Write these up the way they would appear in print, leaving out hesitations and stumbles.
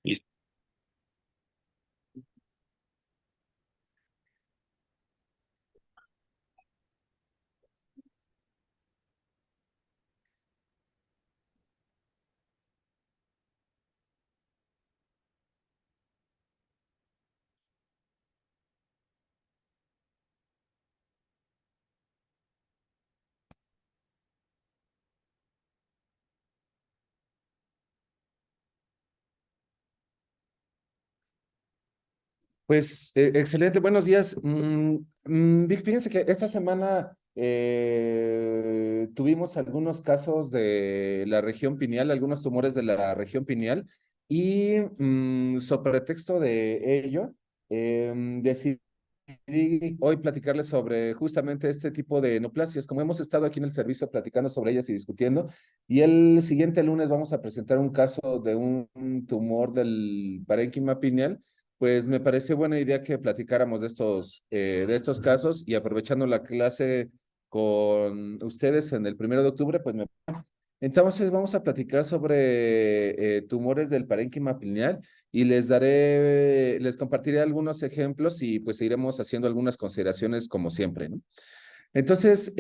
Listo. Pues excelente, buenos días. Vic, fíjense que esta semana tuvimos algunos casos de la región pineal, algunos tumores de la región pineal, y sobre pretexto de ello, decidí hoy platicarles sobre justamente este tipo de neoplasias. Como hemos estado aquí en el servicio platicando sobre ellas y discutiendo, y el siguiente lunes vamos a presentar un caso de un tumor del parénquima pineal. Pues me pareció buena idea que platicáramos de estos casos, y aprovechando la clase con ustedes en el 1 de octubre, pues entonces vamos a platicar sobre tumores del parénquima pineal, y les compartiré algunos ejemplos y pues iremos haciendo algunas consideraciones como siempre, ¿no? Entonces,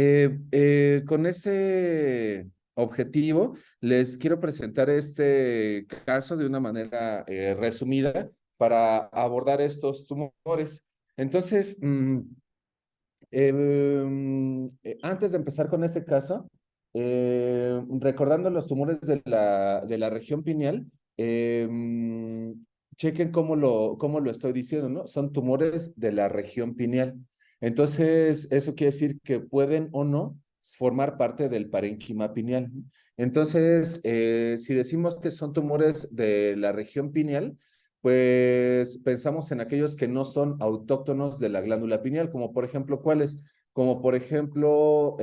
con ese objetivo, les quiero presentar este caso de una manera resumida para abordar estos tumores. Entonces, antes de empezar con este caso, recordando los tumores de la región pineal, chequen cómo lo estoy diciendo, ¿no? Son tumores de la región pineal. Entonces, eso quiere decir que pueden o no formar parte del parénquima pineal. Entonces, si decimos que son tumores de la región pineal, pues pensamos en aquellos que no son autóctonos de la glándula pineal, como por ejemplo, ¿cuáles? Como por ejemplo,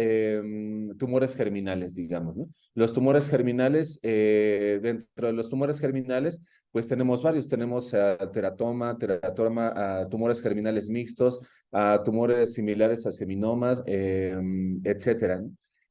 tumores germinales, digamos, ¿no? Los tumores germinales, dentro de los tumores germinales, pues tenemos varios, tenemos teratoma, tumores germinales mixtos, tumores similares a seminomas, etcétera, ¿no?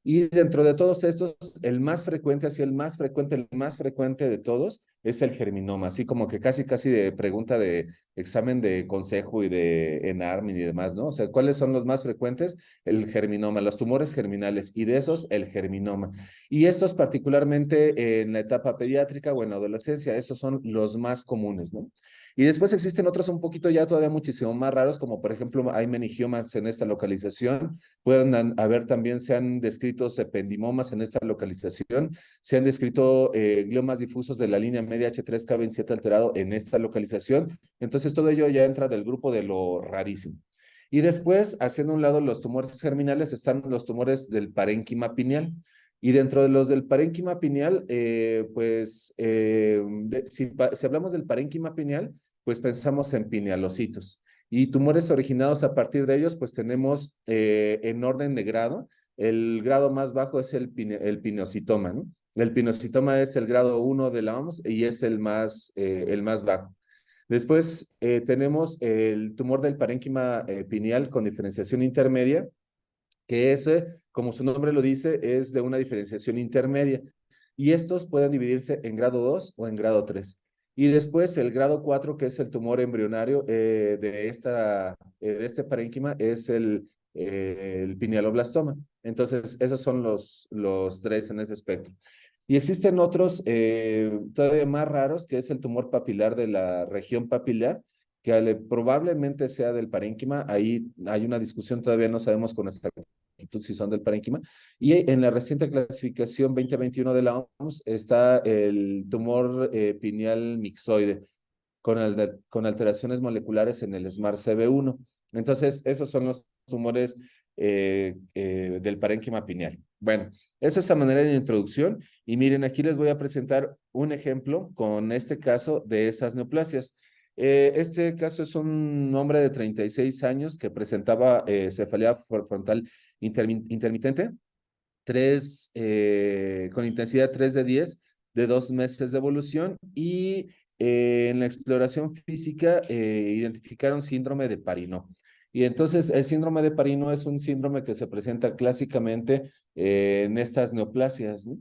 Y dentro de todos estos, el más frecuente, así el más frecuente de todos es el germinoma, así como que casi de pregunta de examen de consejo y de ENARM y demás, ¿no? O sea, ¿cuáles son los más frecuentes? El germinoma, los tumores germinales, y de esos el germinoma. Y estos particularmente en la etapa pediátrica o en la adolescencia, esos son los más comunes, ¿no? Y después existen otros un poquito ya todavía muchísimo más raros, como por ejemplo hay meningiomas en esta localización, pueden haber también, se han descrito ependimomas en esta localización, se han descrito gliomas difusos de la línea media H3K27 alterado en esta localización. Entonces, todo ello ya entra del grupo de lo rarísimo. Y después, haciendo a un lado los tumores germinales, están los tumores del parénquima pineal. Y dentro de los del parénquima pineal, si hablamos del parénquima pineal, pues pensamos en pinealocitos. Y tumores originados a partir de ellos, pues tenemos en orden de grado. El grado más bajo es el pineocitoma, ¿no? El pineocitoma es el grado 1 de la OMS y es el más bajo. Después tenemos el tumor del parénquima pineal con diferenciación intermedia, que ese, como su nombre lo dice, es de una diferenciación intermedia. Y estos pueden dividirse en grado 2 o en grado 3. Y después el grado 4, que es el tumor embrionario de este parénquima, es el pinealoblastoma. Entonces, esos son los tres en ese espectro. Y existen otros todavía más raros, que es el tumor papilar de la región papilar, que probablemente sea del parénquima. Ahí hay una discusión, todavía no sabemos con exactitud si son del parénquima. Y en la reciente clasificación 2021 de la OMS está el tumor pineal mixoide con alteraciones moleculares en el SMART-CB1. Entonces, esos son los tumores del parénquima pineal. Bueno, eso es a manera de introducción. Y miren, aquí les voy a presentar un ejemplo con este caso de esas neoplasias. Este caso es un hombre de 36 años que presentaba cefalea frontal intermitente, con intensidad 3 de 10, de 2 meses de evolución, y en la exploración física identificaron síndrome de Parinó. Y entonces el síndrome de Parinó es un síndrome que se presenta clásicamente en estas neoplasias, ¿no?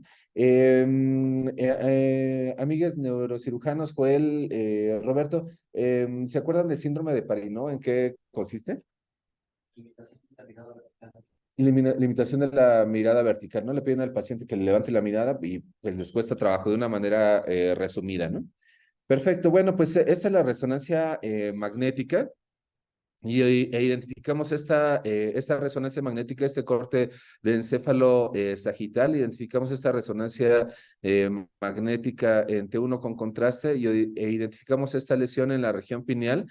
Amigas neurocirujanos, Joel, Roberto, ¿se acuerdan del síndrome de Parinó? ¿En qué consiste? Limitación de la mirada vertical, ¿no? Le piden al paciente que le levante la mirada y pues les cuesta trabajo de una manera resumida, ¿no? Perfecto, bueno, pues esta es la resonancia magnética. E identificamos esta resonancia magnética, este corte de encéfalo sagital, identificamos esta resonancia magnética en T1 con contraste e identificamos esta lesión en la región pineal,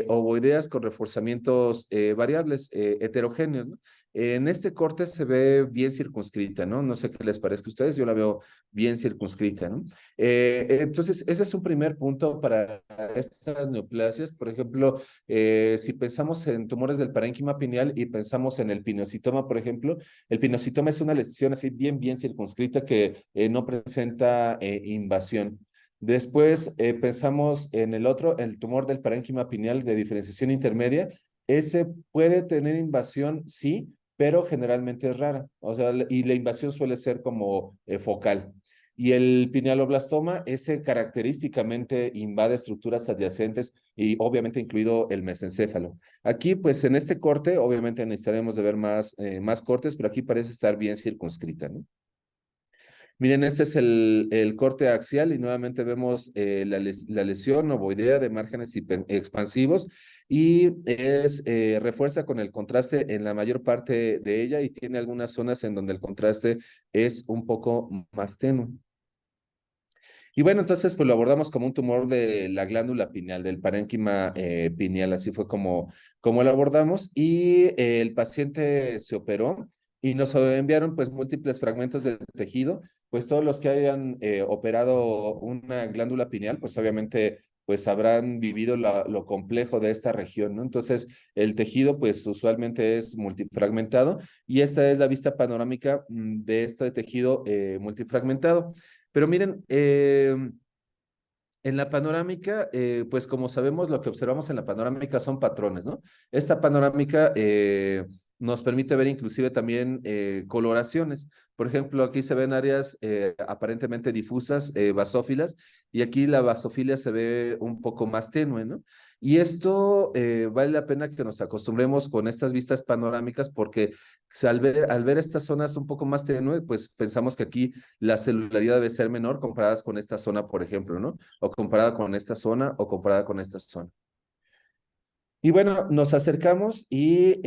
ovoideas con reforzamientos variables, heterogéneos, ¿no? En este corte se ve bien circunscrita, ¿no? No sé qué les parezca a ustedes, yo la veo bien circunscrita, ¿no? Entonces, ese es un primer punto para estas neoplasias. Por ejemplo, si pensamos en tumores del parénquima pineal y pensamos en el pineocitoma, por ejemplo, el pineocitoma es una lesión así bien circunscrita que no presenta invasión. Después pensamos en el otro, el tumor del parénquima pineal de diferenciación intermedia. Ese puede tener invasión, sí, pero generalmente es rara. O sea, y la invasión suele ser como focal. Y el pinealoblastoma, ese característicamente invade estructuras adyacentes y obviamente incluido el mesencéfalo. Aquí, pues en este corte, obviamente necesitaremos de ver más cortes, pero aquí parece estar bien circunscrita, ¿no? Miren, este es el corte axial y nuevamente vemos la lesión ovoidea de márgenes expansivos y refuerza con el contraste en la mayor parte de ella y tiene algunas zonas en donde el contraste es un poco más tenue. Y bueno, entonces pues lo abordamos como un tumor de la glándula pineal, del parénquima pineal, así fue como lo abordamos. Y el paciente se operó y nos enviaron pues múltiples fragmentos del tejido, pues todos los que hayan operado una glándula pineal, pues obviamente pues habrán vivido lo complejo de esta región, ¿no? Entonces el tejido pues usualmente es multifragmentado y esta es la vista panorámica de este tejido multifragmentado. Pero miren, en la panorámica, pues como sabemos, lo que observamos en la panorámica son patrones, ¿no? Esta panorámica nos permite ver inclusive también coloraciones. Por ejemplo, aquí se ven áreas aparentemente difusas, basófilas, y aquí la basofilia se ve un poco más tenue, ¿no? Y esto vale la pena que nos acostumbremos con estas vistas panorámicas porque al ver estas zonas un poco más tenue, pues pensamos que aquí la celularidad debe ser menor comparadas con esta zona, por ejemplo, ¿no? O comparada con esta zona o comparada con esta zona. Y bueno, nos acercamos en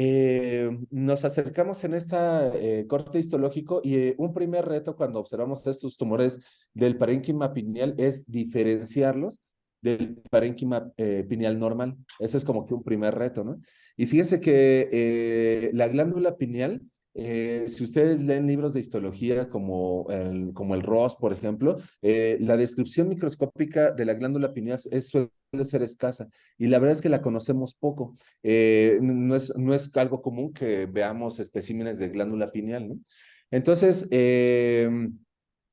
esta corte histológico y un primer reto cuando observamos estos tumores del parénquima pineal es diferenciarlos del parénquima pineal normal. Ese es como que un primer reto, ¿no? Y fíjense que la glándula pineal, si ustedes leen libros de histología como el Ross, por ejemplo, la descripción microscópica de la glándula pineal suele ser escasa y la verdad es que la conocemos poco. No es algo común que veamos especímenes de glándula pineal, ¿no? Entonces,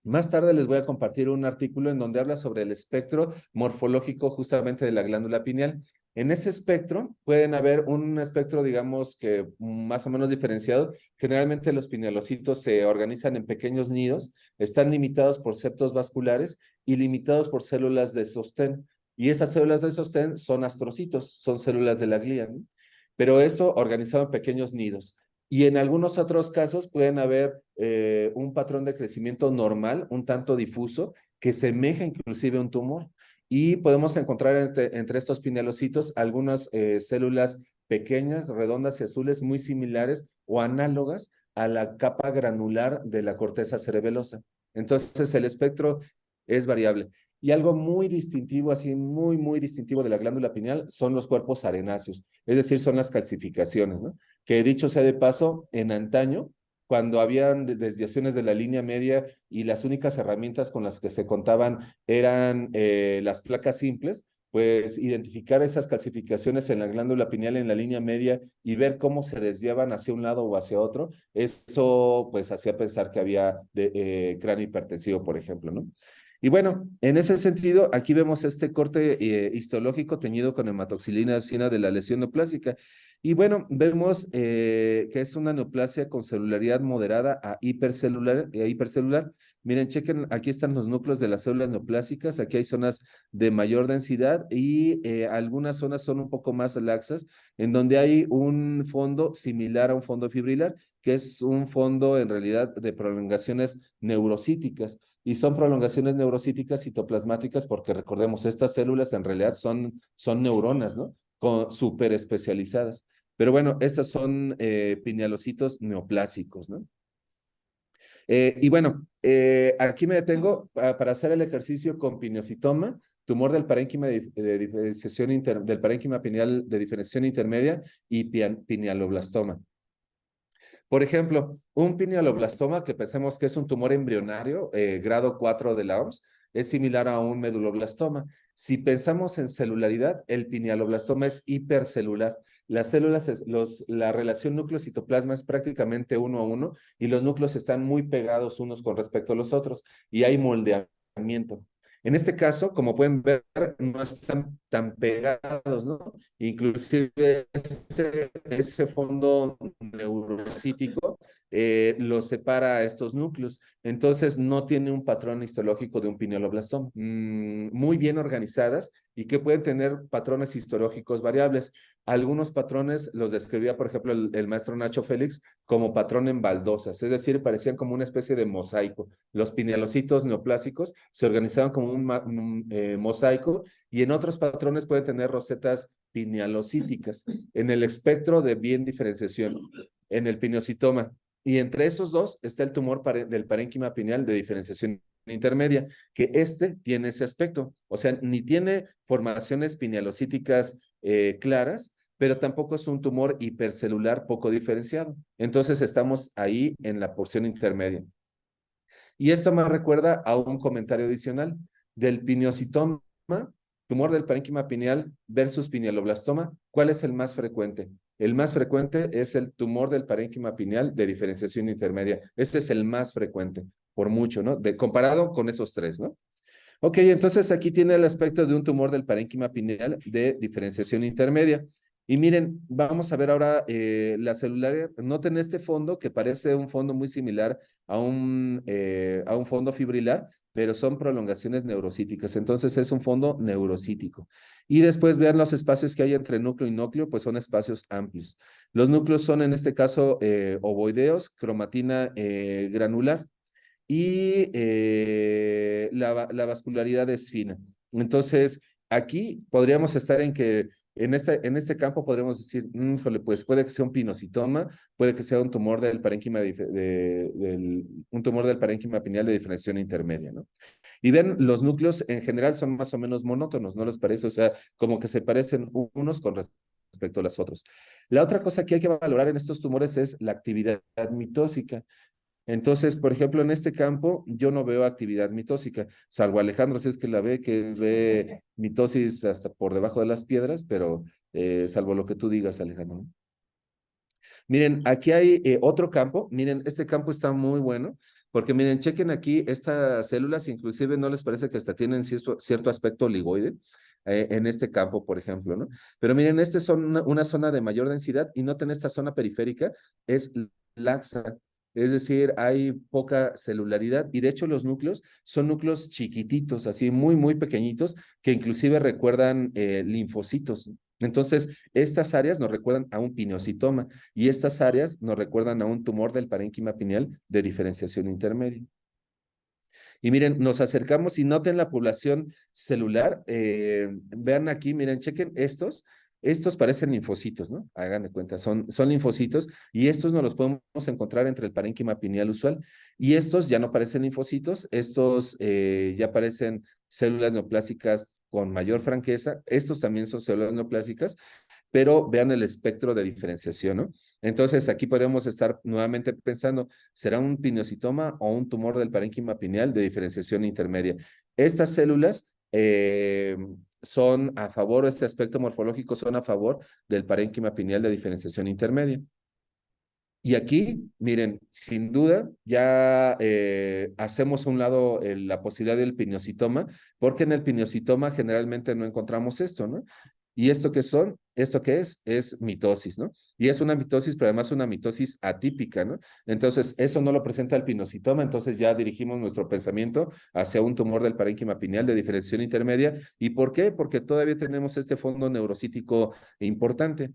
más tarde les voy a compartir un artículo en donde habla sobre el espectro morfológico justamente de la glándula pineal. En ese espectro pueden haber un espectro, digamos, que más o menos diferenciado. Generalmente los pinealocitos se organizan en pequeños nidos, están limitados por septos vasculares y limitados por células de sostén. Y esas células de sostén son astrocitos, son células de la glía, ¿no? Pero esto organizado en pequeños nidos. Y en algunos otros casos pueden haber un patrón de crecimiento normal, un tanto difuso, que semeja inclusive a un tumor. Y podemos encontrar entre estos pinealocitos algunas células pequeñas, redondas y azules muy similares o análogas a la capa granular de la corteza cerebelosa. Entonces el espectro es variable. Y algo muy distintivo, así muy distintivo de la glándula pineal son los cuerpos arenáceos, es decir, son las calcificaciones, ¿no? Que dicho sea de paso, en antaño, cuando habían desviaciones de la línea media y las únicas herramientas con las que se contaban eran las placas simples, pues identificar esas calcificaciones en la glándula pineal en la línea media y ver cómo se desviaban hacia un lado o hacia otro, eso pues hacía pensar que había cráneo hipertensivo, por ejemplo, ¿no? Y bueno, en ese sentido, aquí vemos este corte histológico teñido con hematoxilina eosina de la lesión neoplásica. Y bueno, vemos que es una neoplasia con celularidad moderada a hipercelular. Miren, chequen, aquí están los núcleos de las células neoplásicas, aquí hay zonas de mayor densidad y algunas zonas son un poco más laxas, en donde hay un fondo similar a un fondo fibrilar, que es un fondo en realidad de prolongaciones neurocíticas. Y son prolongaciones neurocíticas citoplasmáticas porque recordemos, estas células en realidad son neuronas, ¿no? Súper especializadas. Pero bueno, estas son pinealocitos neoplásicos, ¿no? Y bueno, aquí me detengo para hacer el ejercicio con pineocitoma, tumor del parénquima de diferenciación del parénquima pineal de diferenciación intermedia y pinealoblastoma. Por ejemplo, un pinealoblastoma, que pensemos que es un tumor embrionario, grado 4 de la OMS, es similar a un meduloblastoma. Si pensamos en celularidad, el pinealoblastoma es hipercelular. Las células, la relación núcleo-citoplasma es prácticamente 1 a 1 y los núcleos están muy pegados unos con respecto a los otros y hay moldeamiento. En este caso, como pueden ver, no están tan pegados, ¿no? Inclusive ese fondo neurocítico los separa a estos núcleos. Entonces, no tiene un patrón histológico de un pinealoblastoma. Muy bien organizadas y que pueden tener patrones histológicos variables. Algunos patrones los describía, por ejemplo, el maestro Nacho Félix como patrón en baldosas, es decir, parecían como una especie de mosaico. Los pinealocitos neoplásicos se organizaban como un mosaico y en otros patrones pueden tener rosetas pinealocíticas en el espectro de bien diferenciación, en el pineocitoma. Y entre esos dos está el tumor del parénquima pineal de diferenciación intermedia, que este tiene ese aspecto. O sea, ni tiene formaciones pinealocíticas claras, pero tampoco es un tumor hipercelular poco diferenciado. Entonces estamos ahí en la porción intermedia. Y esto me recuerda a un comentario adicional del pineocitoma, tumor del parénquima pineal versus pinealoblastoma. ¿Cuál es el más frecuente? El más frecuente es el tumor del parénquima pineal de diferenciación intermedia. Este es el más frecuente, por mucho, ¿no? Comparado con esos tres, ¿no? Ok, entonces aquí tiene el aspecto de un tumor del parénquima pineal de diferenciación intermedia. Y miren, vamos a ver ahora la celular. Noten este fondo que parece un fondo muy similar a un fondo fibrilar, pero son prolongaciones neurocíticas. Entonces es un fondo neurocítico. Y después vean los espacios que hay entre núcleo y núcleo, pues son espacios amplios. Los núcleos son en este caso ovoideos, cromatina granular y la vascularidad es fina. Entonces, aquí podríamos estar en que en este campo podríamos decir, pues puede que sea un pinocitoma, puede que sea un tumor del parénquima, un tumor del parénquima pineal de diferenciación intermedia, ¿no? Y ven, los núcleos en general son más o menos monótonos, ¿no les parece? O sea, como que se parecen unos con respecto a los otros. La otra cosa que hay que valorar en estos tumores es la actividad mitósica. Entonces, por ejemplo, en este campo yo no veo actividad mitósica, salvo Alejandro, si es que la ve, que ve mitosis hasta por debajo de las piedras, pero salvo lo que tú digas, Alejandro, ¿no? Miren, aquí hay otro campo, miren, este campo está muy bueno, porque miren, chequen aquí estas células, inclusive no les parece que hasta tienen cierto aspecto oligoide en este campo, por ejemplo, ¿no? Pero miren, esta es una zona de mayor densidad y noten esta zona periférica, es laxa. Es decir, hay poca celularidad y de hecho los núcleos son núcleos chiquititos, así muy pequeñitos, que inclusive recuerdan linfocitos. Entonces, estas áreas nos recuerdan a un pineocitoma y estas áreas nos recuerdan a un tumor del parénquima pineal de diferenciación intermedia. Y miren, nos acercamos y noten la población celular. Vean aquí, miren, chequen estos. Estos parecen linfocitos, ¿no? Hagan de cuenta, son linfocitos y estos nos los podemos encontrar entre el parénquima pineal usual. Y estos ya no parecen linfocitos, estos ya parecen células neoplásicas con mayor franqueza. Estos también son células neoplásicas, pero vean el espectro de diferenciación, ¿no? Entonces, aquí podríamos estar nuevamente pensando, ¿será un pineocitoma o un tumor del parénquima pineal de diferenciación intermedia? Estas células son a favor, este aspecto morfológico son a favor del parénquima pineal de diferenciación intermedia. Y aquí, miren, sin duda, ya hacemos a un lado la posibilidad del pineocitoma, porque en el pineocitoma generalmente no encontramos esto, ¿no? ¿Y esto qué son? ¿Esto qué es? Es mitosis, ¿no? Y es una mitosis, pero además una mitosis atípica, ¿no? Entonces, eso no lo presenta el pinocitoma, entonces ya dirigimos nuestro pensamiento hacia un tumor del parénquima pineal de diferenciación intermedia. ¿Y por qué? Porque todavía tenemos este fondo neurocítico importante.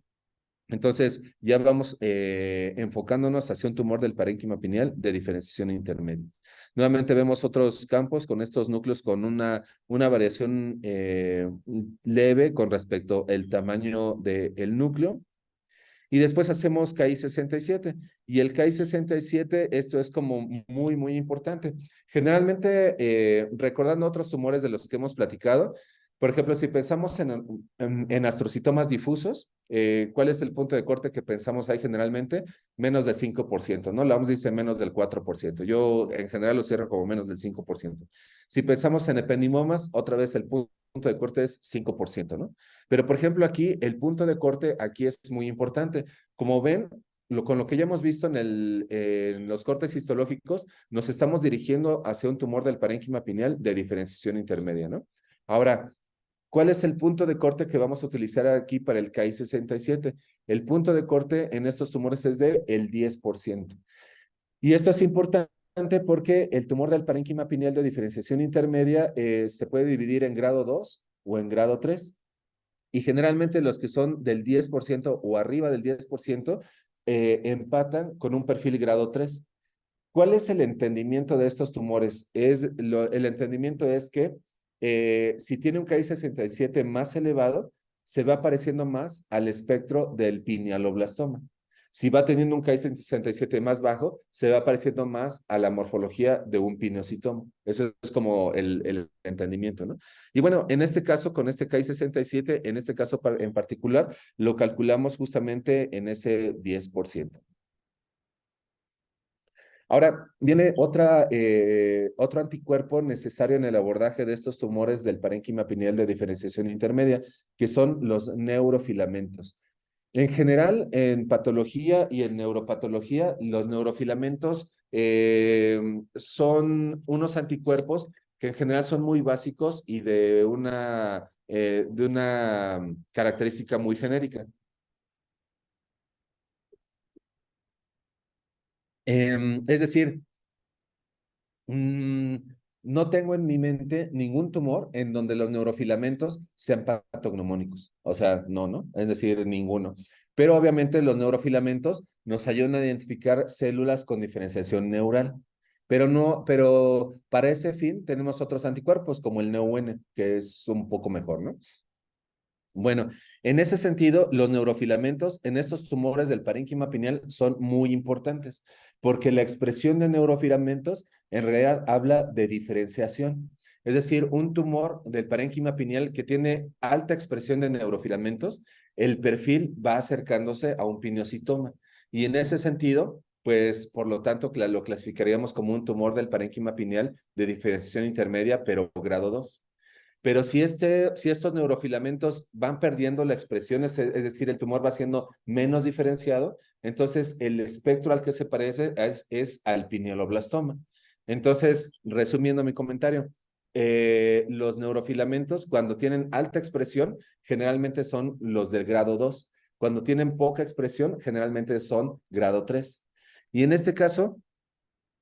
Entonces, ya vamos enfocándonos hacia un tumor del parénquima pineal de diferenciación intermedia. Nuevamente vemos otros campos con estos núcleos con una variación leve con respecto al tamaño del núcleo. Y después hacemos KI67. Y el KI67, esto es como muy, muy importante. Generalmente, recordando otros tumores de los que hemos platicado, por ejemplo, si pensamos en astrocitomas difusos, ¿cuál es el punto de corte que pensamos ahí generalmente? Menos del 5%, ¿no? La OMS dice menos del 4%. Yo en general lo cierro como menos del 5%. Si pensamos en ependimomas, otra vez el punto de corte es 5%, ¿no? Pero, por ejemplo, aquí el punto de corte aquí es muy importante. Como ven, con lo que ya hemos visto en los cortes histológicos, nos estamos dirigiendo hacia un tumor del parénquima pineal de diferenciación intermedia, ¿no? Ahora, ¿cuál es el punto de corte que vamos a utilizar aquí para el KI67? El punto de corte en estos tumores es de el 10%. Y esto es importante porque el tumor del parénquima pineal de diferenciación intermedia se puede dividir en grado 2 o en grado 3. Y generalmente los que son del 10% o arriba del 10% empatan con un perfil grado 3. ¿Cuál es el entendimiento de estos tumores? El entendimiento es que si tiene un KI67 más elevado, se va pareciendo más al espectro del pinealoblastoma. Si va teniendo un KI67 más bajo, se va pareciendo más a la morfología de un pineocitoma. Eso es como el entendimiento, ¿no? Y bueno, en este caso, con este KI67, en este caso en particular, lo calculamos justamente en ese 10%. Ahora, viene otro anticuerpo necesario en el abordaje de estos tumores del parénquima pineal de diferenciación intermedia, que son los neurofilamentos. En general, en patología y en neuropatología, los neurofilamentos son unos anticuerpos que en general son muy básicos y de una característica muy genérica. Es decir, Mm, no tengo en mi mente ningún tumor en donde los neurofilamentos sean patognomónicos. O sea, no, ¿no? Es decir, ninguno. Pero obviamente los neurofilamentos nos ayudan a identificar células con diferenciación neural. Pero para ese fin tenemos otros anticuerpos como el NEUN, que es un poco mejor, ¿no? Bueno, en ese sentido, los neurofilamentos en estos tumores del parénquima pineal son muy importantes, porque la expresión de neurofilamentos en realidad habla de diferenciación. Es decir, un tumor del parénquima pineal que tiene alta expresión de neurofilamentos, el perfil va acercándose a un pineocitoma. Y en ese sentido, pues por lo tanto, lo clasificaríamos como un tumor del parénquima pineal de diferenciación intermedia, pero grado 2. Pero si estos neurofilamentos van perdiendo la expresión, es decir, el tumor va siendo menos diferenciado, entonces el espectro al que se parece es al pinealoblastoma. Entonces, resumiendo mi comentario, los neurofilamentos cuando tienen alta expresión, generalmente son los del grado 2. Cuando tienen poca expresión, generalmente son grado 3. Y en este caso,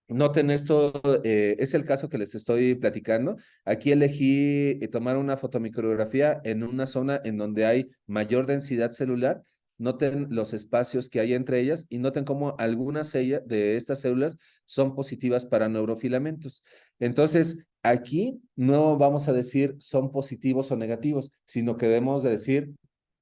noten esto, es el caso que les estoy platicando. Aquí elegí tomar una fotomicrografía en una zona en donde hay mayor densidad celular. Noten los espacios que hay entre ellas y noten cómo algunas de estas células son positivas para neurofilamentos. Entonces, aquí no vamos a decir son positivos o negativos, sino que debemos de decir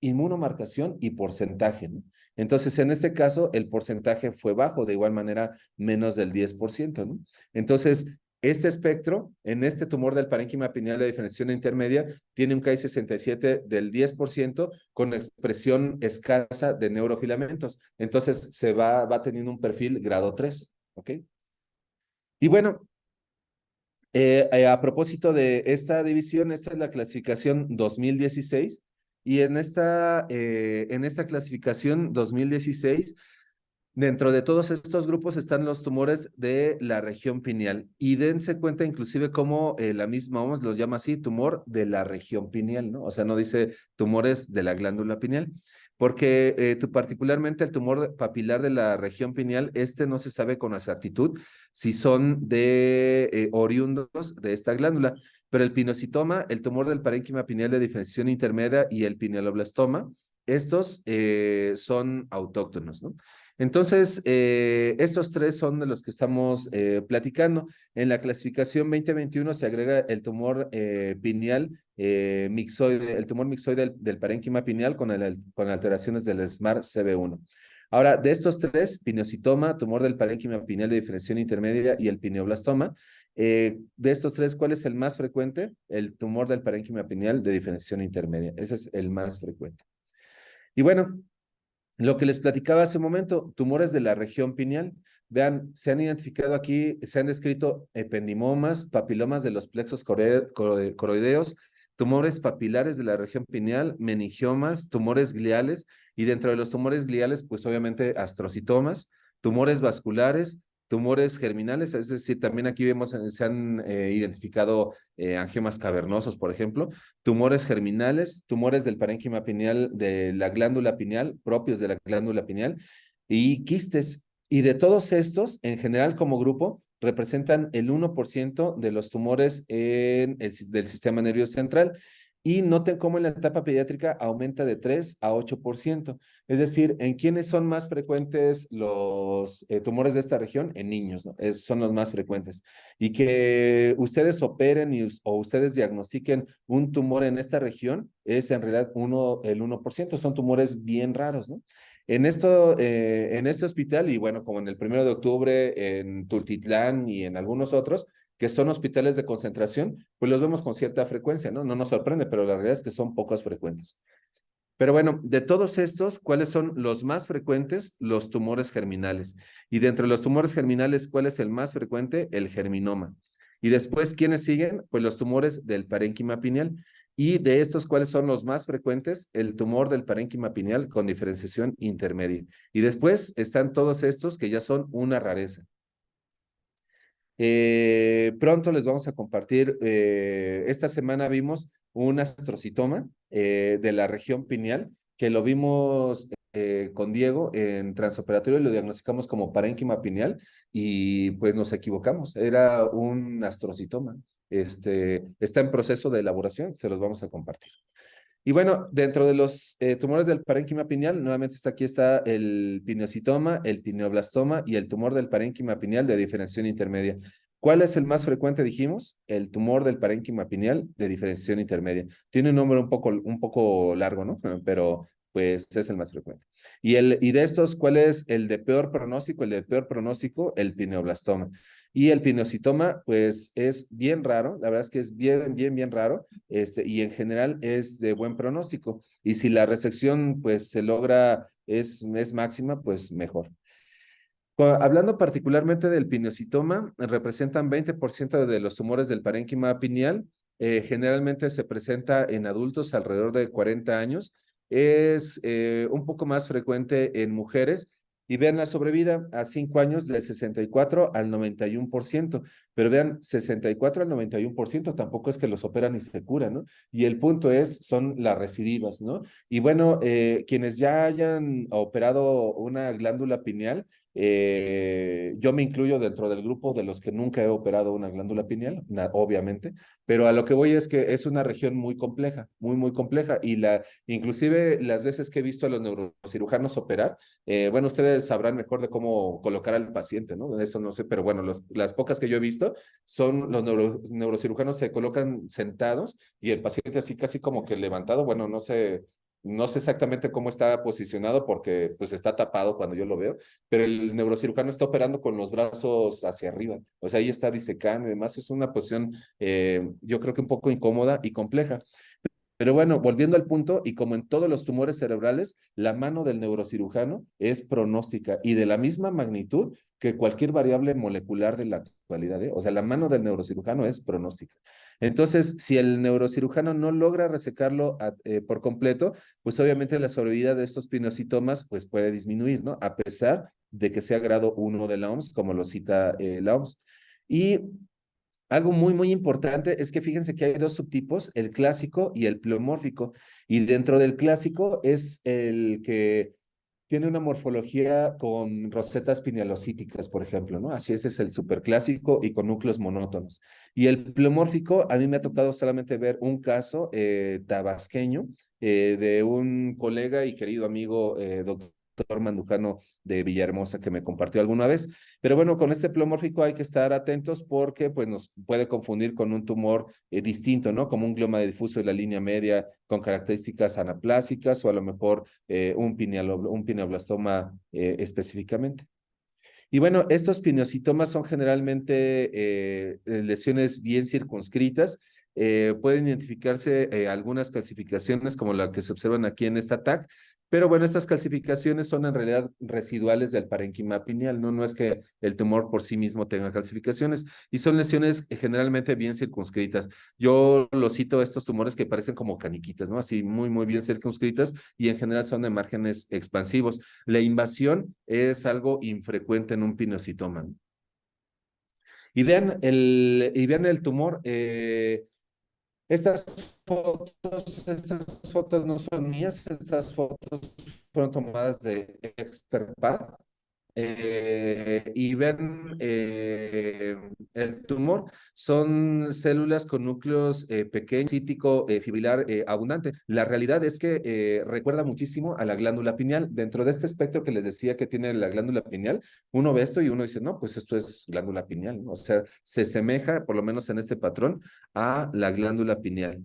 inmunomarcación y porcentaje, ¿no? Entonces, en este caso, el porcentaje fue bajo, de igual manera, menos del 10%, ¿no? Entonces, este espectro, en este tumor del parénquima pineal de diferenciación intermedia, tiene un KI67 del 10% con expresión escasa de neurofilamentos. Entonces, va teniendo un perfil grado 3, ¿ok? Y bueno, a propósito de esta división, esta es la clasificación 2016 y en esta clasificación 2016 Dentro de todos estos grupos están los tumores de la región pineal y dense cuenta inclusive cómo la misma OMS los llama así, tumor de la región pineal, ¿no? O sea, no dice tumores de la glándula pineal, porque particularmente el tumor papilar de la región pineal, este no se sabe con exactitud si son de oriundos de esta glándula, pero el pinocitoma, el tumor del parénquima pineal de diferenciación intermedia y el pineloblastoma, estos son autóctonos, ¿no? Entonces, estos tres son de los que estamos platicando. En la clasificación 2021 se agrega el tumor pineal mixoide, el tumor mixoide del parénquima pineal con alteraciones del SMART CB1. Ahora, de estos tres, pineocitoma, tumor del parénquima pineal de diferenciación intermedia y el pineoblastoma, de estos tres, ¿cuál es el más frecuente? El tumor del parénquima pineal de diferenciación intermedia. Ese es el más frecuente. Y bueno, lo que les platicaba hace un momento, tumores de la región pineal. Vean, se han identificado aquí, se han descrito ependimomas, papilomas de los plexos coroideos, tumores papilares de la región pineal, meningiomas, tumores gliales y dentro de los tumores gliales, pues obviamente astrocitomas, tumores vasculares, tumores germinales, es decir, también aquí vemos, se han identificado angiomas cavernosos, por ejemplo, tumores germinales, tumores del parénquima pineal de la glándula pineal, propios de la glándula pineal, y quistes. Y de todos estos, en general como grupo, representan el 1% de los tumores del sistema nervioso central. Y noten cómo en la etapa pediátrica aumenta de 3 a 8%. Es decir, ¿en quiénes son más frecuentes los tumores de esta región? En niños, ¿no? Son los más frecuentes. Y que ustedes operen o ustedes diagnostiquen un tumor en esta región es en realidad el 1%. Son tumores bien raros, ¿no? En este hospital, y bueno, como en el 1 de octubre en Tultitlán y en algunos otros, que son hospitales de concentración, pues los vemos con cierta frecuencia, ¿no? No nos sorprende, pero la realidad es que son pocos frecuentes. Pero bueno, de todos estos, ¿cuáles son los más frecuentes? Los tumores germinales. Y dentro de los tumores germinales, ¿cuál es el más frecuente? El germinoma. Y después, ¿quiénes siguen? Pues los tumores del parénquima pineal. Y de estos, ¿cuáles son los más frecuentes? El tumor del parénquima pineal con diferenciación intermedia. Y después están todos estos que ya son una rareza. Pronto les vamos a compartir, esta semana vimos un astrocitoma de la región pineal, que lo vimos con Diego en transoperatorio y lo diagnosticamos como parénquima pineal y pues nos equivocamos, era un astrocitoma. Está en proceso de elaboración, se los vamos a compartir. Y bueno, dentro de los tumores del parénquima pineal, nuevamente aquí está el pineocitoma, el pineoblastoma y el tumor del parénquima pineal de diferenciación intermedia. ¿Cuál es el más frecuente, dijimos? El tumor del parénquima pineal de diferenciación intermedia. Tiene un nombre un poco largo, ¿no? Pero pues es el más frecuente. Y de estos, ¿cuál es el de peor pronóstico? El de peor pronóstico, el pineoblastoma. Y el pineocitoma, pues es bien raro, la verdad es que es bien raro, y en general es de buen pronóstico. Y si la resección, pues se logra, es máxima, pues mejor. Hablando particularmente del pineocitoma, representan 20% de los tumores del parénquima pineal. Generalmente se presenta en adultos alrededor de 40 años. Es un poco más frecuente en mujeres. Y vean la sobrevida a 5 años del 64 al 91%. Pero vean, 64 al 91% tampoco es que los operan y se curan, ¿no? Y el punto son las recidivas, ¿no? Y bueno, quienes ya hayan operado una glándula pineal, yo me incluyo dentro del grupo de los que nunca he operado una glándula pineal, obviamente, pero a lo que voy es que es una región muy compleja, muy compleja, y inclusive las veces que he visto a los neurocirujanos operar, bueno, ustedes sabrán mejor de cómo colocar al paciente, ¿no? Eso no sé, pero bueno, las pocas que yo he visto son los neurocirujanos se colocan sentados y el paciente así casi como que levantado, bueno, no sé exactamente cómo está posicionado porque pues está tapado cuando yo lo veo, pero el neurocirujano está operando con los brazos hacia arriba, o sea, ahí está disecando y demás, es una posición yo creo que un poco incómoda y compleja. Pero bueno, volviendo al punto, y como en todos los tumores cerebrales, la mano del neurocirujano es pronóstica y de la misma magnitud que cualquier variable molecular de la actualidad, ¿eh? O sea, la mano del neurocirujano es pronóstica. Entonces, si el neurocirujano no logra resecarlo por completo, pues obviamente la sobrevida de estos pinocitomas pues puede disminuir, ¿no? A pesar de que sea grado 1 de la OMS, como lo cita la OMS. Y algo muy importante es que fíjense que hay dos subtipos, el clásico y el pleomórfico. Y dentro del clásico es el que tiene una morfología con rosetas pinealocíticas, por ejemplo, ¿no? Así ese es el superclásico y con núcleos monótonos. Y el pleomórfico, a mí me ha tocado solamente ver un caso tabasqueño de un colega y querido amigo, doctor Mandujano de Villahermosa, que me compartió alguna vez. Pero bueno, con este pleomórfico hay que estar atentos porque pues, nos puede confundir con un tumor distinto, ¿no? Como un glioma difuso de la línea media con características anaplásicas o a lo mejor un pineoblastoma específicamente. Y bueno, estos pineocitomas son generalmente lesiones bien circunscritas. Pueden identificarse algunas calcificaciones como la que se observan aquí en esta TAC, pero bueno, estas calcificaciones son en realidad residuales del parénquima pineal, ¿no? No es que el tumor por sí mismo tenga calcificaciones y son lesiones generalmente bien circunscritas. Yo lo cito estos tumores que parecen como caniquitas, ¿no? Así muy bien circunscritas y en general son de márgenes expansivos. La invasión es algo infrecuente en un pineocitoma. Y vean el tumor. Estas fotos no son mías, estas fotos fueron tomadas de ExpertPath y ven el tumor, son células con núcleos pequeños, cítico, fibrilar abundante. La realidad es que recuerda muchísimo a la glándula pineal. Dentro de este espectro que les decía que tiene la glándula pineal, uno ve esto y uno dice, no, pues esto es glándula pineal, ¿no? O sea, se asemeja, por lo menos en este patrón, a la glándula pineal.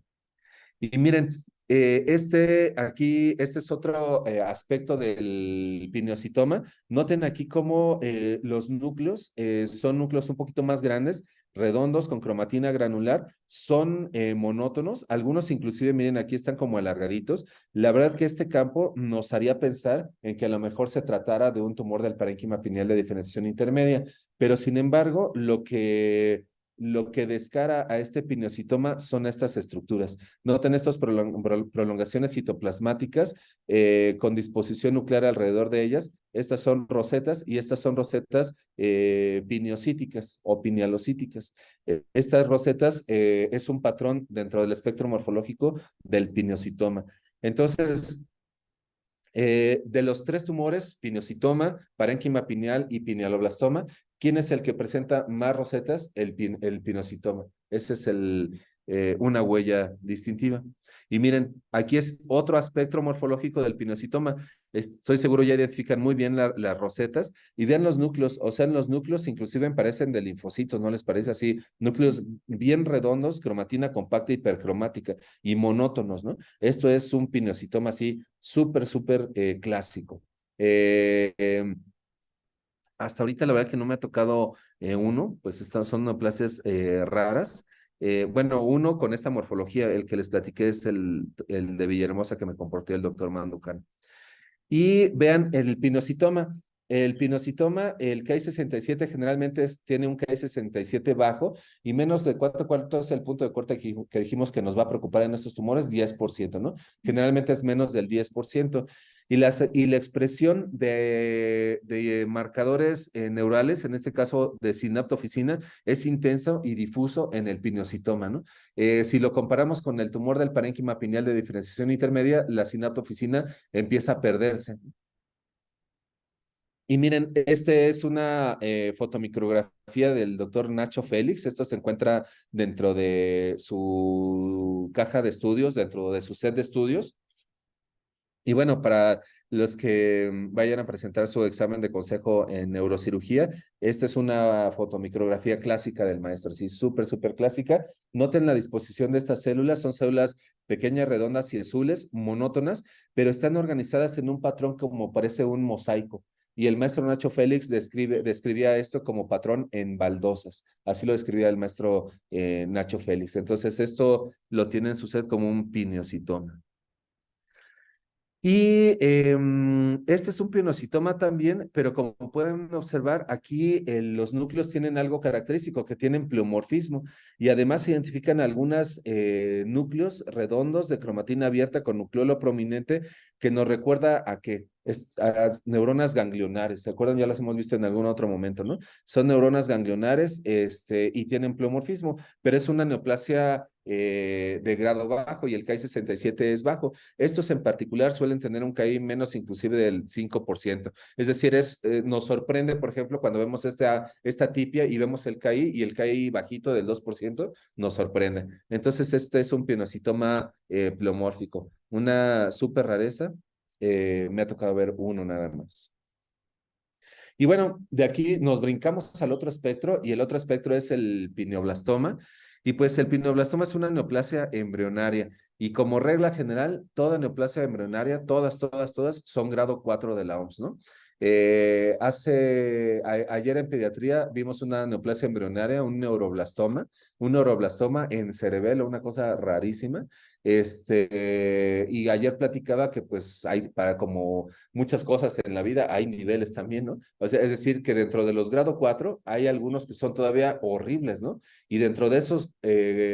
Y miren, este es otro aspecto del pineocitoma. Noten aquí cómo los núcleos son núcleos un poquito más grandes, redondos, con cromatina granular, son monótonos. Algunos inclusive, miren, aquí están como alargaditos. La verdad que este campo nos haría pensar en que a lo mejor se tratara de un tumor del parénquima pineal de diferenciación intermedia, pero sin embargo, lo que descara a este pineocitoma son estas estructuras. Noten estas prolongaciones citoplasmáticas con disposición nuclear alrededor de ellas. Estas son rosetas y estas son rosetas pineocíticas o pinealocíticas. Estas rosetas es un patrón dentro del espectro morfológico del pineocitoma. Entonces, de los tres tumores, pineocitoma, parénquima pineal y pinealoblastoma, ¿quién es el que presenta más rosetas? El pineocitoma. Ese es una huella distintiva. Y miren, aquí es otro aspecto morfológico del pineocitoma. Estoy seguro ya identifican muy bien las rosetas y vean los núcleos, o sea, los núcleos inclusive parecen de linfocitos, ¿no les parece así? Núcleos bien redondos, cromatina compacta hipercromática y monótonos, ¿no? Esto es un pineocitoma así súper clásico. Eh, eh, Hasta ahorita la verdad que no me ha tocado uno, pues estas son neoplasias raras. Bueno, uno con esta morfología, el que les platiqué es el de Villahermosa que me compartió el doctor Manducan. Y vean el pinocitoma. El pinocitoma, el Ki-67 generalmente tiene un Ki-67 bajo y menos de 4 es el punto de corte que dijimos que nos va a preocupar en estos tumores, 10%, ¿no? Generalmente es menos del 10%. Y la expresión de marcadores neurales, en este caso de sinaptofisina, es intenso y difuso en el pineocitoma, ¿no? Si lo comparamos con el tumor del parénquima pineal de diferenciación intermedia, la sinaptofisina empieza a perderse. Y miren, este es una fotomicrografía del doctor Nacho Félix. Esto se encuentra dentro de su caja de estudios, dentro de su set de estudios. Y bueno, para los que vayan a presentar su examen de consejo en neurocirugía, esta es una fotomicrografía clásica del maestro, sí, súper clásica. Noten la disposición de estas células, son células pequeñas, redondas y azules, monótonas, pero están organizadas en un patrón como parece un mosaico. Y el maestro Nacho Félix describía esto como patrón en baldosas. Así lo describía el maestro Nacho Félix. Entonces, esto lo tiene en su set como un pineocitoma. Y este es un pineocitoma también, pero como pueden observar, aquí los núcleos tienen algo característico, que tienen pleomorfismo, y además se identifican algunos núcleos redondos de cromatina abierta con nucleolo prominente, que nos recuerda a qué. neuronas ganglionares, ¿se acuerdan? Ya las hemos visto en algún otro momento, ¿no? Son neuronas ganglionares y tienen pleomorfismo, pero es una neoplasia de grado bajo y el Ki-67 es bajo. Estos en particular suelen tener un KI menos inclusive del 5%. Es decir, nos sorprende, por ejemplo, cuando vemos esta tipia y vemos el KI y el KI bajito del 2%, nos sorprende. Entonces, este es un pienocitoma pleomórfico, una súper rareza. Me ha tocado ver uno nada más. Y bueno, de aquí nos brincamos al otro espectro y el otro espectro es el pineoblastoma. Y pues el pineoblastoma es una neoplasia embrionaria y como regla general, toda neoplasia embrionaria, todas son grado 4 de la OMS, ¿no? Ayer en pediatría vimos una neoplasia embrionaria, un neuroblastoma en cerebelo, una cosa rarísima. Y ayer platicaba que pues hay para como muchas cosas en la vida, hay niveles también, ¿no? O sea, es decir, que dentro de los grado 4 hay algunos que son todavía horribles, ¿no? Y dentro de esos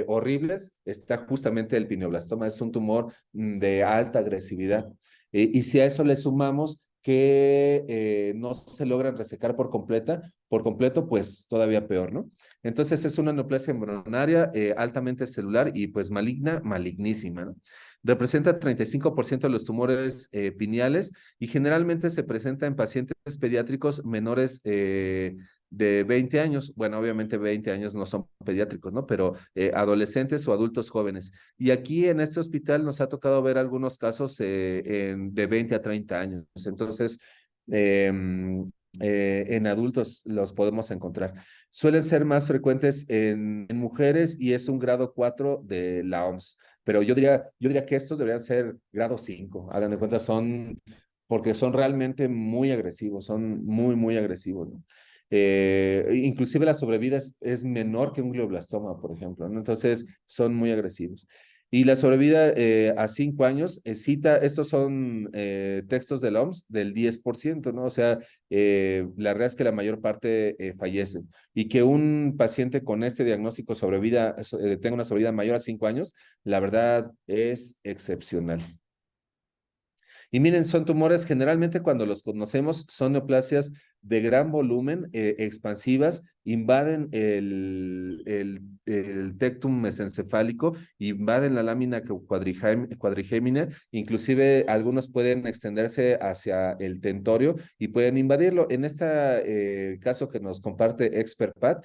horribles está justamente el pineoblastoma, es un tumor de alta agresividad. Y si a eso le sumamos que no se logran resecar por completo, pues todavía peor, ¿no? Entonces es una neoplasia embrionaria altamente celular y pues maligna, malignísima, ¿no? Representa 35% de los tumores pineales y generalmente se presenta en pacientes pediátricos menores de 20 años. Bueno, obviamente 20 años no son pediátricos, ¿no? Pero adolescentes o adultos jóvenes. Y aquí en este hospital nos ha tocado ver algunos casos de 20 a 30 años. Entonces, eh, en adultos los podemos encontrar. Suelen ser más frecuentes en mujeres y es un grado 4 de la OMS. Pero yo diría que estos deberían ser grado 5. Hagan de cuenta, porque son realmente muy agresivos, son muy, muy agresivos, ¿no? Inclusive la sobrevida es menor que un glioblastoma, por ejemplo, ¿no? Entonces son muy agresivos. Y la sobrevida a 5 años, estos son textos de la OMS del 10%, ¿no? O sea, la verdad es que la mayor parte fallecen. Y que un paciente con este diagnóstico tenga una sobrevida mayor a 5 años, la verdad es excepcional. Y miren, son tumores generalmente cuando los conocemos, son neoplasias de gran volumen, expansivas, invaden el tectum mesencefálico, invaden la lámina cuadrigémina, inclusive algunos pueden extenderse hacia el tentorio y pueden invadirlo. En este caso que nos comparte ExpertPath,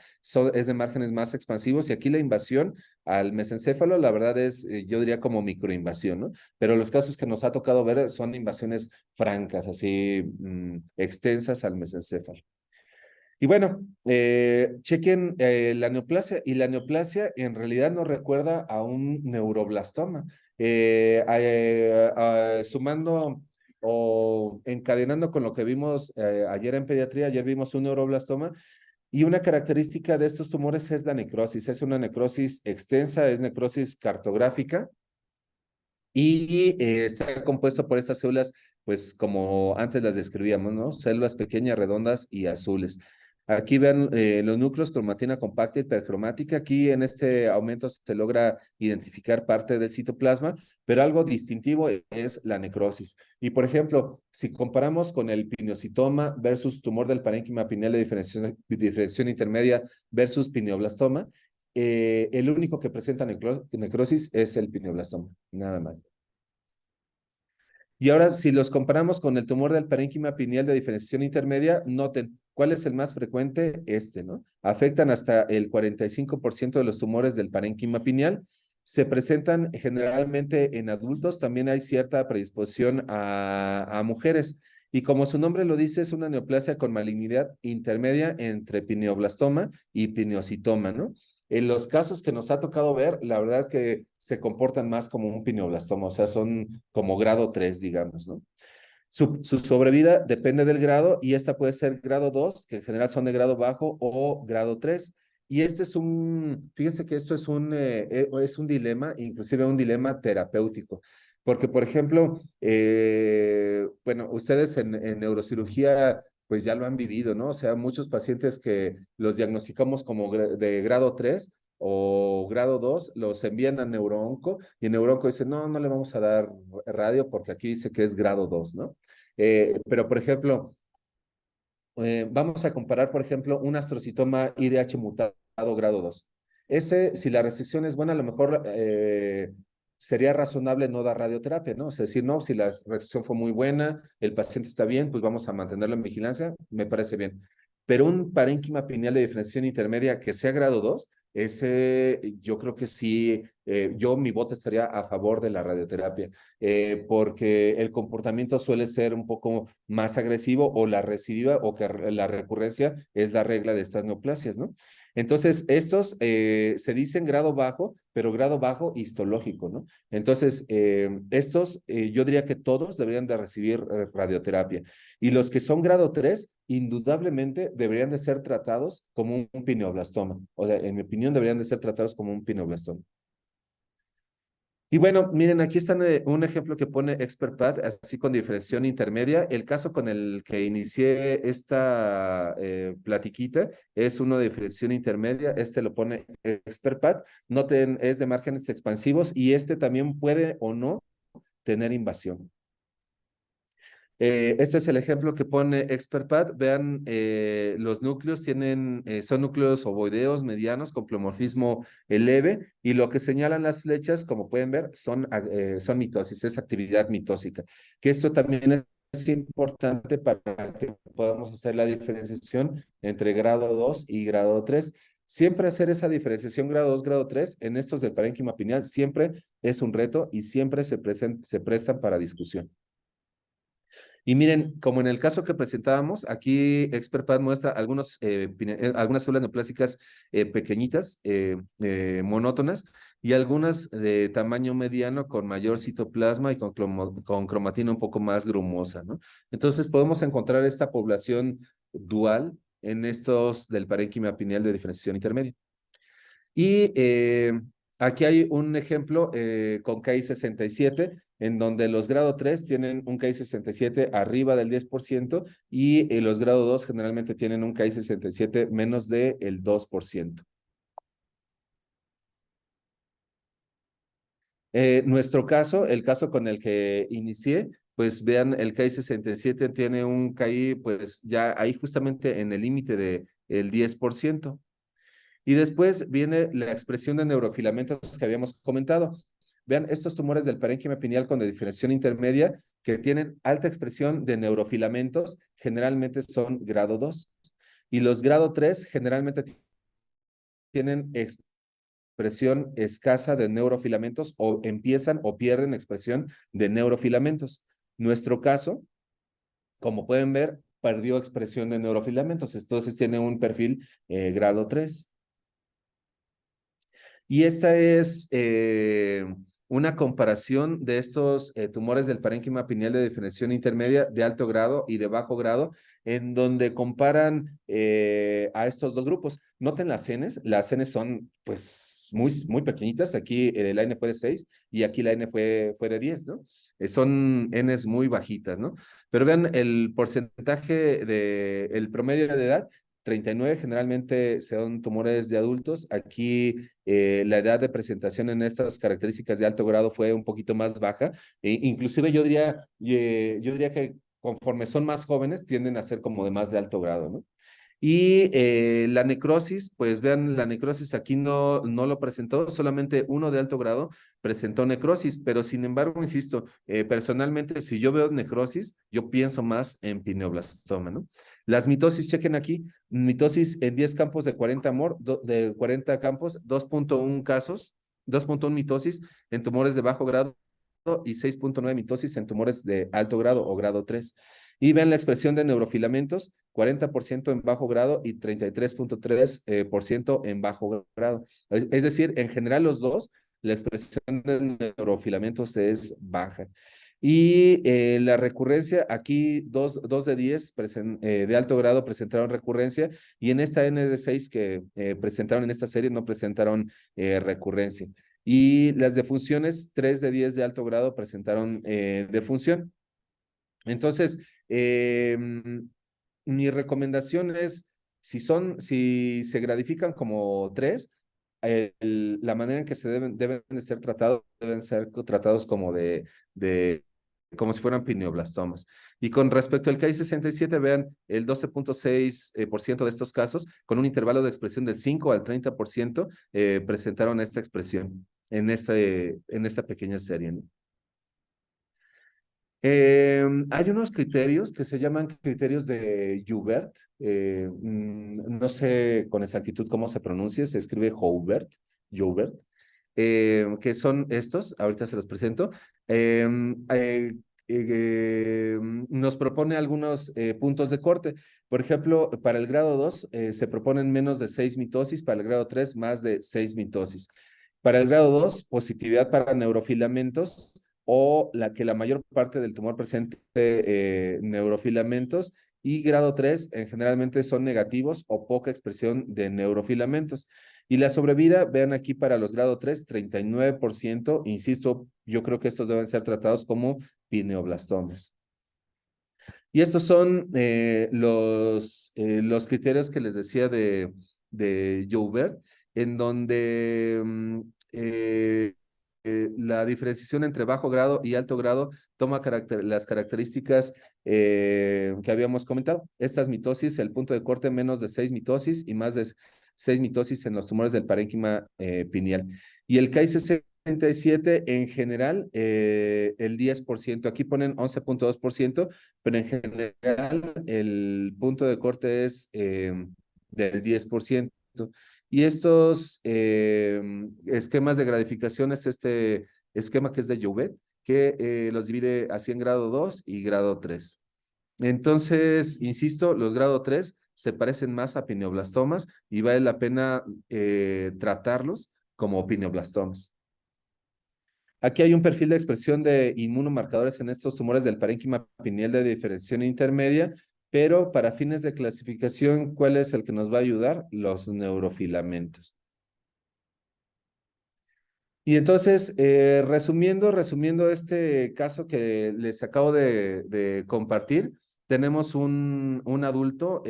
es de márgenes más expansivos y aquí la invasión al mesencéfalo, la verdad es, yo diría como microinvasión, ¿no? Pero los casos que nos ha tocado ver son invasiones francas, así extensas al mesencéfalo. Y bueno, chequen la neoplasia, y la neoplasia en realidad nos recuerda a un neuroblastoma. Sumando o encadenando con lo que vimos ayer en pediatría, ayer vimos un neuroblastoma, y una característica de estos tumores es la necrosis. Es una necrosis extensa, es necrosis cartográfica, y está compuesto por estas células, pues como antes las describíamos, ¿no? Células pequeñas, redondas y azules. Aquí ven los núcleos, cromatina compacta y hipercromática. Aquí en este aumento se logra identificar parte del citoplasma, pero algo distintivo es la necrosis. Y por ejemplo, si comparamos con el pineocitoma versus tumor del parénquima pineal de diferenciación intermedia versus pineoblastoma, el único que presenta necrosis es el pineoblastoma, nada más. Y ahora, si los comparamos con el tumor del parénquima pineal de diferenciación intermedia, noten cuál es el más frecuente, ¿no? Afectan hasta el 45% de los tumores del parénquima pineal. Se presentan generalmente en adultos, también hay cierta predisposición a mujeres. Y como su nombre lo dice, es una neoplasia con malignidad intermedia entre pineoblastoma y pineocitoma, ¿no? En los casos que nos ha tocado ver, la verdad que se comportan más como un pineoblastoma, o sea, son como grado 3, digamos, ¿no? Su sobrevida depende del grado y esta puede ser grado 2, que en general son de grado bajo, o grado 3. Y fíjense que esto es un dilema, inclusive un dilema terapéutico. Porque, por ejemplo, bueno, ustedes en neurocirugía pues ya lo han vivido, ¿no? O sea, muchos pacientes que los diagnosticamos como de grado 3, o grado 2 los envían a Neuroonco y en Neuroonco dice, no, no le vamos a dar radio porque aquí dice que es grado 2, ¿no? Pero, por ejemplo, vamos a comparar, por ejemplo, un astrocitoma IDH mutado grado 2. Ese, si la restricción es buena, a lo mejor sería razonable no dar radioterapia, ¿no? Es decir, no, si la restricción fue muy buena, el paciente está bien, pues vamos a mantenerlo en vigilancia, me parece bien. Pero un parénquima pineal de diferenciación intermedia que sea grado 2, ese yo creo que sí, yo mi voto estaría a favor de la radioterapia, porque el comportamiento suele ser un poco más agresivo o la recidiva o que la recurrencia es la regla de estas neoplasias, ¿no? Entonces, estos se dicen grado bajo, pero grado bajo histológico, ¿no? Entonces, estos, yo diría que todos deberían de recibir radioterapia. Y los que son grado 3, indudablemente deberían de ser tratados como un pineoblastoma. O sea, en mi opinión, deberían de ser tratados como un pineoblastoma. Y bueno, miren, aquí está un ejemplo que pone ExpertPath, así con diferenciación intermedia. El caso con el que inicié esta platiquita es uno de diferenciación intermedia. Este lo pone ExpertPath. Noten, es de márgenes expansivos y este también puede o no tener invasión. Este es el ejemplo que pone ExpertPath. Vean, los núcleos son núcleos ovoideos medianos con pleomorfismo leve y lo que señalan las flechas, como pueden ver, son mitosis, es actividad mitósica. Que esto también es importante para que podamos hacer la diferenciación entre grado 2 y grado 3. Siempre hacer esa diferenciación grado 2, grado 3 en estos del parénquima pineal siempre es un reto y siempre se prestan para discusión. Y miren, como en el caso que presentábamos, aquí ExpertPath muestra algunas células neoplásicas pequeñitas, monótonas, y algunas de tamaño mediano con mayor citoplasma y con cromatina un poco más grumosa, ¿no? Entonces podemos encontrar esta población dual en estos del parénquima pineal de diferenciación intermedia. Y aquí hay un ejemplo con KI67, en donde los grado 3 tienen un KI67 arriba del 10% y los grado 2 generalmente tienen un KI67 menos del 2%. Nuestro caso, el caso con el que inicié, pues vean, el KI67 tiene un KI, pues ya ahí justamente en el límite del 10%. Y después viene la expresión de neurofilamentos que habíamos comentado. Vean, estos tumores del parénquima pineal con diferenciación intermedia que tienen alta expresión de neurofilamentos generalmente son grado 2. Y los grado 3 generalmente tienen expresión escasa de neurofilamentos o empiezan o pierden expresión de neurofilamentos. Nuestro caso, como pueden ver, perdió expresión de neurofilamentos, entonces tiene un perfil grado 3. Y esta es una comparación de estos tumores del parénquima pineal de diferenciación intermedia de alto grado y de bajo grado, en donde comparan a estos dos grupos. Noten las Ns son pues muy pequeñitas, aquí la N fue de 6 y aquí la N fue de 10, ¿no? Son Ns muy bajitas, ¿no? Pero vean el porcentaje el promedio de edad 39 generalmente son tumores de adultos. Aquí la edad de presentación en estas características de alto grado fue un poquito más baja. Inclusive yo diría que conforme son más jóvenes tienden a ser como de más de alto grado, ¿no? Y la necrosis, pues vean, la necrosis aquí no lo presentó, solamente uno de alto grado presentó necrosis, pero sin embargo, insisto, personalmente, si yo veo necrosis, yo pienso más en pineoblastoma, ¿no? Las mitosis, chequen aquí, mitosis en 10 campos de 40 de 40 campos, 2.1 casos, 2.1 mitosis en tumores de bajo grado y 6.9 mitosis en tumores de alto grado o grado 3. Y vean la expresión de neurofilamentos, 40% en bajo grado y 33.3% en bajo grado. Es decir, en general los dos, la expresión de neurofilamentos es baja. Y la recurrencia, aquí 2 de 10 de alto grado presentaron recurrencia y en esta N de 6 que presentaron en esta serie no presentaron recurrencia. Y las defunciones, 3 de 10 de alto grado presentaron defunción. Entonces, mi recomendación es, si se gradifican como 3, la manera en que se deben de ser tratados, deben ser tratados como como si fueran pineoblastomas. Y con respecto al KI67, vean, el 12.6% de estos casos, con un intervalo de expresión del 5 al 30%, presentaron esta expresión en esta pequeña serie, ¿no? Hay unos criterios que se llaman criterios de Joubert. No sé con exactitud cómo se pronuncia, se escribe Joubert, Joubert, que son estos, ahorita se los presento. Nos propone algunos puntos de corte. Por ejemplo, para el grado 2 se proponen menos de 6 mitosis, para el grado 3 más de 6 mitosis. Para el grado 2, positividad para neurofilamentos o que la mayor parte del tumor presente neurofilamentos, y grado 3 generalmente son negativos o poca expresión de neurofilamentos. Y la sobrevida, vean aquí para los grado 3, 39%. Insisto, yo creo que estos deben ser tratados como pineoblastomas. Y estos son los criterios que les decía de Joubert, en donde la diferenciación entre bajo grado y alto grado toma las características que habíamos comentado. Estas mitosis, el punto de corte menos de 6 mitosis y más de 6 mitosis en los tumores del parénquima pineal. Y el KI67 en general, el 10%, aquí ponen 11.2%, pero en general el punto de corte es del 10%. Y estos esquemas de gradificación es este esquema que es de Joubert, que los divide así en grado 2 y grado 3. Entonces, insisto, los grado 3 se parecen más a pineoblastomas y vale la pena tratarlos como pineoblastomas. Aquí hay un perfil de expresión de inmunomarcadores en estos tumores del parénquima pineal de diferenciación intermedia, pero para fines de clasificación, ¿cuál es el que nos va a ayudar? Los neurofilamentos. Y entonces, resumiendo este caso que les acabo de compartir, tenemos un adulto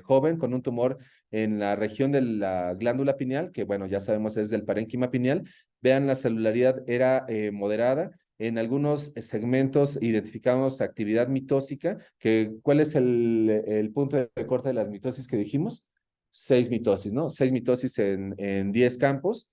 joven con un tumor en la región de la glándula pineal, que bueno, ya sabemos es del parénquima pineal. Vean, la celularidad era moderada. En algunos segmentos identificamos actividad mitósica, que ¿cuál es el punto de corte de las mitosis que dijimos? 6 mitosis, ¿no? 6 mitosis en 10 campos.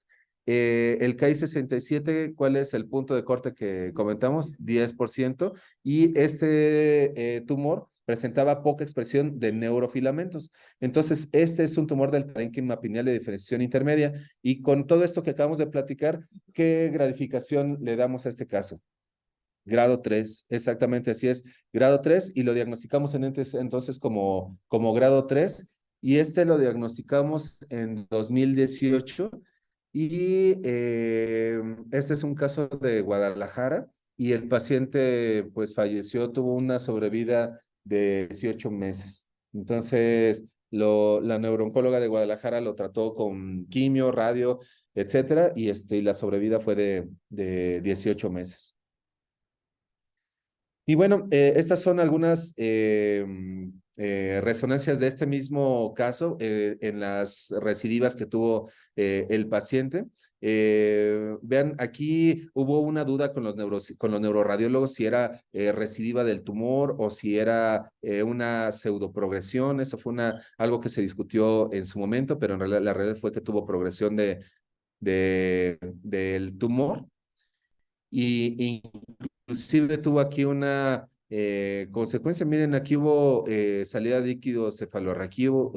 El KI67, ¿cuál es el punto de corte que comentamos? 10%. Y este tumor presentaba poca expresión de neurofilamentos. Entonces, este es un tumor del parénquima pineal de diferenciación intermedia. Y con todo esto que acabamos de platicar, ¿qué gradificación le damos a este caso? Grado 3, exactamente así es. Grado 3 y lo diagnosticamos entonces como grado 3 y este lo diagnosticamos en 2018 y este es un caso de Guadalajara y el paciente pues falleció, tuvo una sobrevida de 18 meses. Entonces, la neurooncóloga de Guadalajara lo trató con quimio, radio, etcétera, y la sobrevida fue de 18 meses. Y bueno, estas son algunas resonancias de este mismo caso en las recidivas que tuvo el paciente. Vean, aquí hubo una duda con con los neuroradiólogos si era recidiva del tumor o si era una pseudoprogresión. Eso fue algo que se discutió en su momento, pero en realidad la realidad fue que tuvo progresión del tumor y inclusive tuvo aquí una consecuencia. Miren, aquí hubo salida de líquido cefalorraquídeo,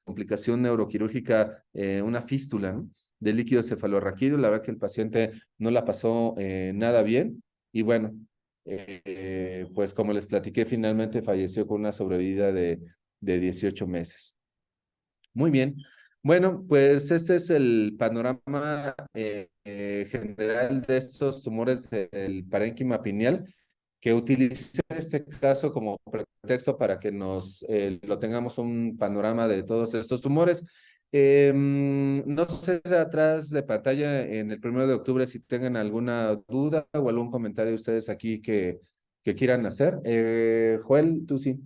complicación neuroquirúrgica, una fístula, ¿no? De líquido cefalorraquídeo. La verdad que el paciente no la pasó nada bien y bueno, pues como les platiqué, finalmente falleció con una sobrevida de 18 meses. Muy bien. Bueno, pues este es el panorama general de estos tumores del parénquima pineal, que utilicé este caso como pretexto para que lo tengamos un panorama de todos estos tumores. No sé atrás de pantalla en el 1 de octubre si tengan alguna duda o algún comentario ustedes aquí que quieran hacer. Joel, tú sí.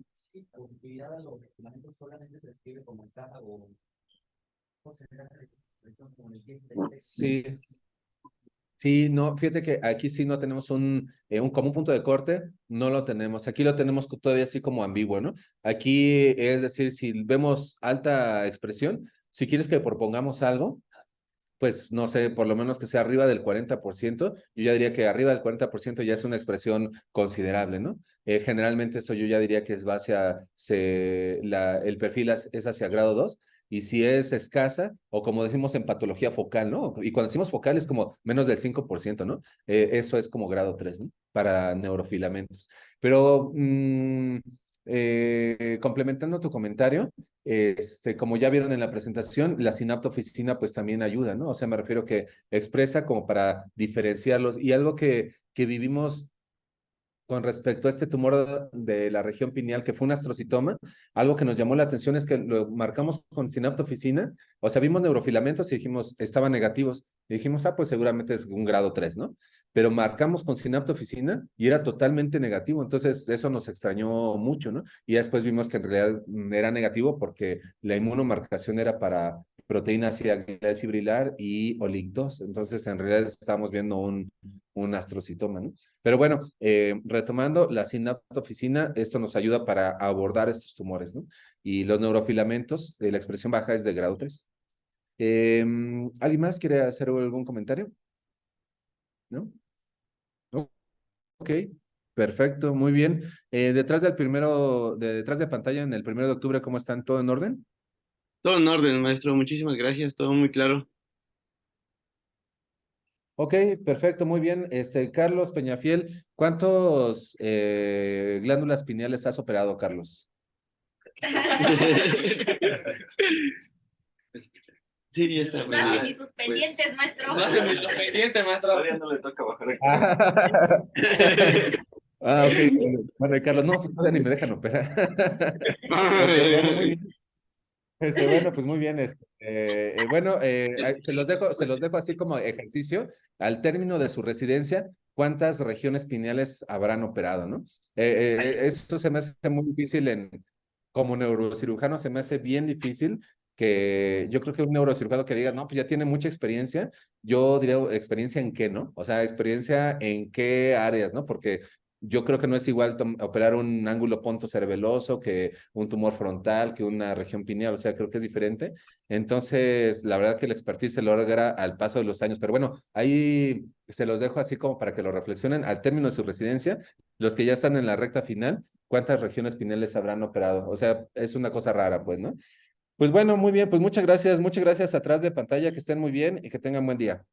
Sí, sí, no, fíjate que aquí sí no tenemos como un punto de corte, no lo tenemos. Aquí lo tenemos todavía así como ambiguo, ¿no? Aquí es decir, si vemos alta expresión, si quieres que propongamos algo, pues no sé, por lo menos que sea arriba del 40%, yo ya diría que arriba del 40% ya es una expresión considerable, ¿no? Generalmente eso yo ya diría que va el perfil es hacia grado 2 y si es escasa, o como decimos en patología focal, ¿no? Y cuando decimos focal es como menos del 5%, ¿no? Eso es como grado 3, ¿no? Para neurofilamentos. Pero complementando tu comentario, como ya vieron en la presentación, la sinaptofisina pues también ayuda, ¿no? O sea, me refiero que expresa como para diferenciarlos y algo que vivimos con respecto a este tumor de la región pineal, que fue un astrocitoma, algo que nos llamó la atención es que lo marcamos con sinaptofisina, o sea, vimos neurofilamentos y dijimos, estaban negativos, y dijimos, pues seguramente es un grado 3, ¿no? Pero marcamos con sinaptofisina y era totalmente negativo, entonces eso nos extrañó mucho, ¿no? Y ya después vimos que en realidad era negativo porque la inmunomarcación era para proteína ácida fibrilar y OLIG2, entonces en realidad estábamos viendo un astrocitoma, ¿no? Pero bueno, retomando la sinaptofisina, esto nos ayuda para abordar estos tumores, ¿no? Y los neurofilamentos, la expresión baja es de grado 3. ¿Alguien más quiere hacer algún comentario? ¿No? Ok, perfecto, muy bien. Detrás de pantalla, en el 1 de octubre, ¿cómo están? ¿Todo en orden? Todo en orden, maestro. Muchísimas gracias. Todo muy claro. Ok, perfecto, muy bien. Carlos Peñafiel, ¿cuántos glándulas pineales has operado, Carlos? Sí, ya está. No hace ni sus pendientes, maestro. No hace ni sus pendientes, maestro. Todavía no le toca bajar aquí. Ok. Bueno, y Carlos, no, pues todavía ni me dejan operar. Ok, bueno, muy bien. Bueno, pues muy bien. Se los dejo así como ejercicio. Al término de su residencia, ¿cuántas regiones pineales habrán operado, no? Eso se me hace muy difícil como neurocirujano, se me hace bien difícil que yo creo que un neurocirujano que diga, no, pues ya tiene mucha experiencia, yo diría experiencia en qué, ¿no? O sea, experiencia en qué áreas, ¿no? Porque yo creo que no es igual operar un ángulo pontocerebeloso que un tumor frontal, que una región pineal, o sea, creo que es diferente. Entonces, la verdad que la expertise se logra al paso de los años, pero bueno, ahí se los dejo así como para que lo reflexionen al término de su residencia, los que ya están en la recta final, ¿cuántas regiones pineales habrán operado? O sea, es una cosa rara, pues, ¿no? Pues bueno, muy bien, pues muchas gracias atrás de pantalla, que estén muy bien y que tengan buen día.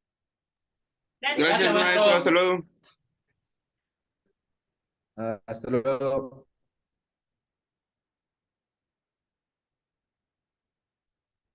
Gracias, maestro. Hasta luego. Hasta luego.